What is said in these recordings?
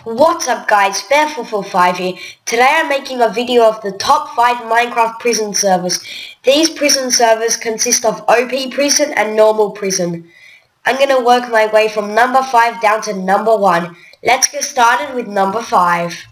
What's up guys, Bear445 here. Today I'm making a video of the top 5 Minecraft prison servers. These prison servers consist of OP prison and normal prison. I'm going to work my way from number 5 down to number 1. Let's get started with number 5.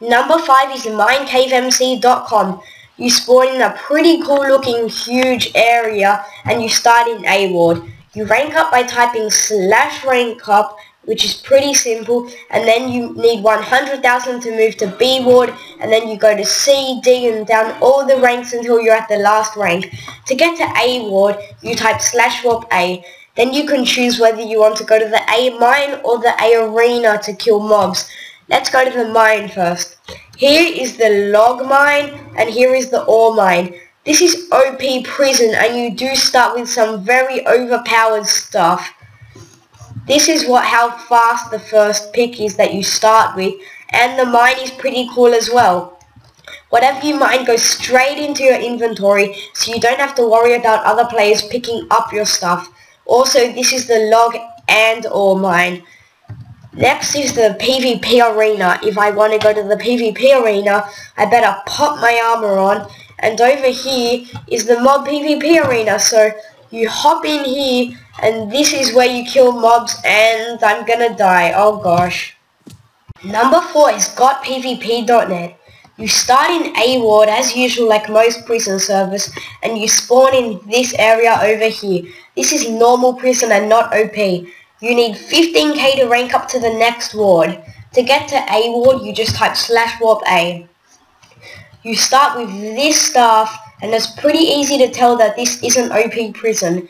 Number 5 is MineCaveMC.com. You spawn in a pretty cool looking huge area and you start in A ward. You rank up by typing /rank-up, which is pretty simple, and then you need 100,000 to move to B ward, and then you go to C, D, and down all the ranks until you're at the last rank. To get to A ward, you type /warp-A. Then you can choose whether you want to go to the A mine or the A arena to kill mobs. Let's go to the mine first. Here is the log mine, and here is the ore mine. This is OP prison, and you do start with some very overpowered stuff. This is how fast the first pick is that you start with, and the mine is pretty cool as well. Whatever you mine goes straight into your inventory, so you don't have to worry about other players picking up your stuff. Also, this is the log and ore mine. Next is the PvP arena. If I want to go to the PvP arena, I better pop my armor on, and over here is the mob PvP arena, so you hop in here, and this is where you kill mobs, and I'm gonna die. Oh gosh. Number 4 is GotPvP.net. You start in A ward as usual, like most prison servers, and you spawn in this area over here. This is normal prison and not OP. You need 15k to rank up to the next ward. To get to A ward, you just type /warp-A. You start with this stuff, and it's pretty easy to tell that this isn't OP prison.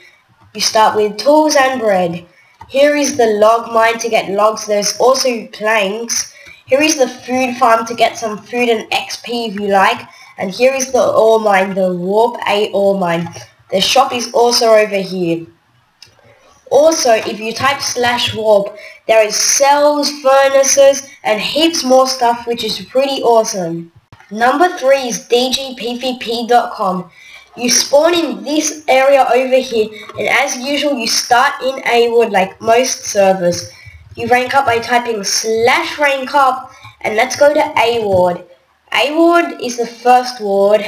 You start with tools and bread. Here is the log mine to get logs. There's also planks. Here is the food farm to get some food and XP if you like. And here is the ore mine, the warp-A ore mine. The shop is also over here. Also, if you type /warp, there is cells, furnaces, and heaps more stuff, which is pretty awesome. Number 3 is DGPvP.com. You spawn in this area over here, and as usual you start in A ward like most servers. You rank up by typing /rank-up, and let's go to A ward. A ward is the first ward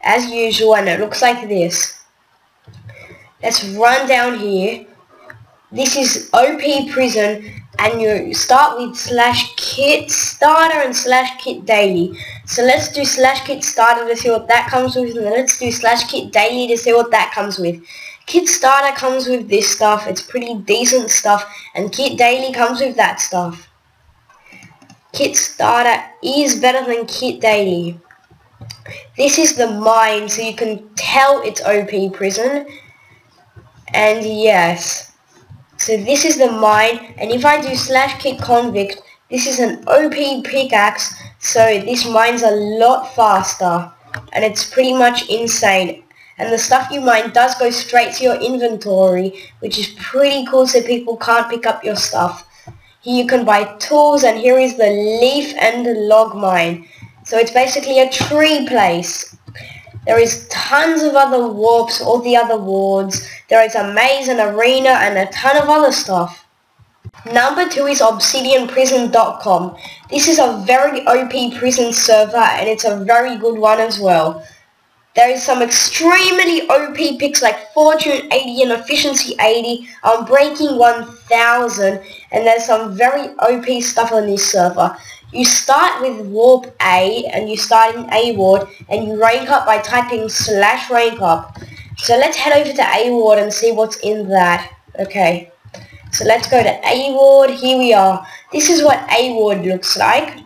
as usual, and it looks like this. Let's run down here. This is OP prison, and you start with /kit starter and /kit daily. So let's do /kit starter to see what that comes with, and then let's do /kit daily to see what that comes with. Kit starter comes with this stuff, it's pretty decent stuff, and kit daily comes with that stuff. Kit starter is better than kit daily. This is the mine, so you can tell it's OP prison, and yes. So this is the mine, and if I do /kit convict, this is an OP pickaxe, so this mine's a lot faster, and it's pretty much insane. And the stuff you mine does go straight to your inventory, which is pretty cool, so people can't pick up your stuff. Here you can buy tools, and here is the leaf and the log mine. So it's basically a tree place. There is tons of other warps, all the other wards. There is a maze, an arena, and a ton of other stuff. Number 2 is Obsidianprison.com. This is a very OP prison server, and it's a very good one as well. There is some extremely OP picks like Fortune 80 and Efficiency 80, Breaking 1000, and there's some very OP stuff on this server. You start with warp-A, and you start in A ward, and you rank up by typing /rank-up. So let's head over to A ward and see what's in that. Okay, so let's go to A ward. Here we are. This is what A ward looks like.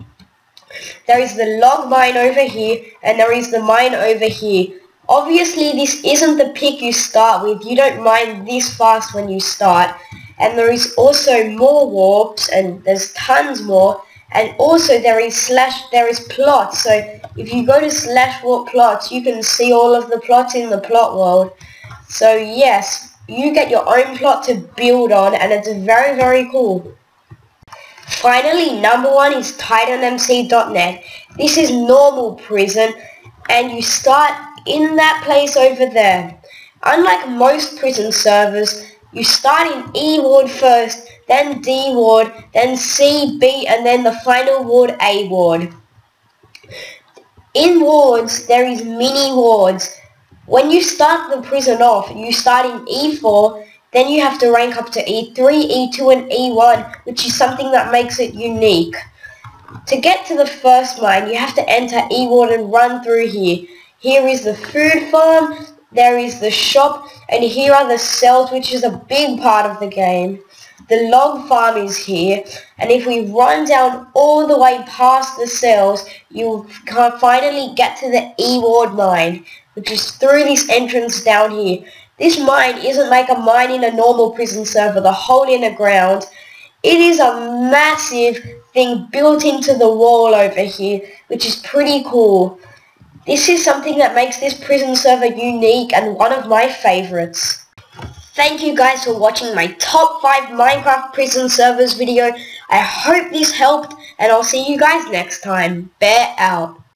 There is the log mine over here, and there is the mine over here. Obviously this isn't the pick you start with. You don't mine this fast when you start. And there is also more warps, and there's tons more. And also there is plots, so if you go to /warp plots, you can see all of the plots in the plot world. So yes, you get your own plot to build on, and it's very, very cool. Finally, number 1 is TitanMC.net. This is normal prison, and you start in that place over there. Unlike most prison servers, you start in E ward first, then D ward, then C, B, and then the final ward, A ward. In wards, there is mini wards. When you start the prison off, you start in E4, then you have to rank up to E3, E2, and E1, which is something that makes it unique. To get to the first mine, you have to enter E ward and run through here. Here is the food farm, there is the shop, and here are the cells, which is a big part of the game. The log farm is here, and if we run down all the way past the cells, you can finally get to the E ward mine, which is through this entrance down here. This mine isn't like a mine in a normal prison server, the hole in the ground. It is a massive thing built into the wall over here, which is pretty cool. This is something that makes this prison server unique and one of my favorites. Thank you guys for watching my top 5 Minecraft prison servers video. I hope this helped, and I'll see you guys next time. Bear out.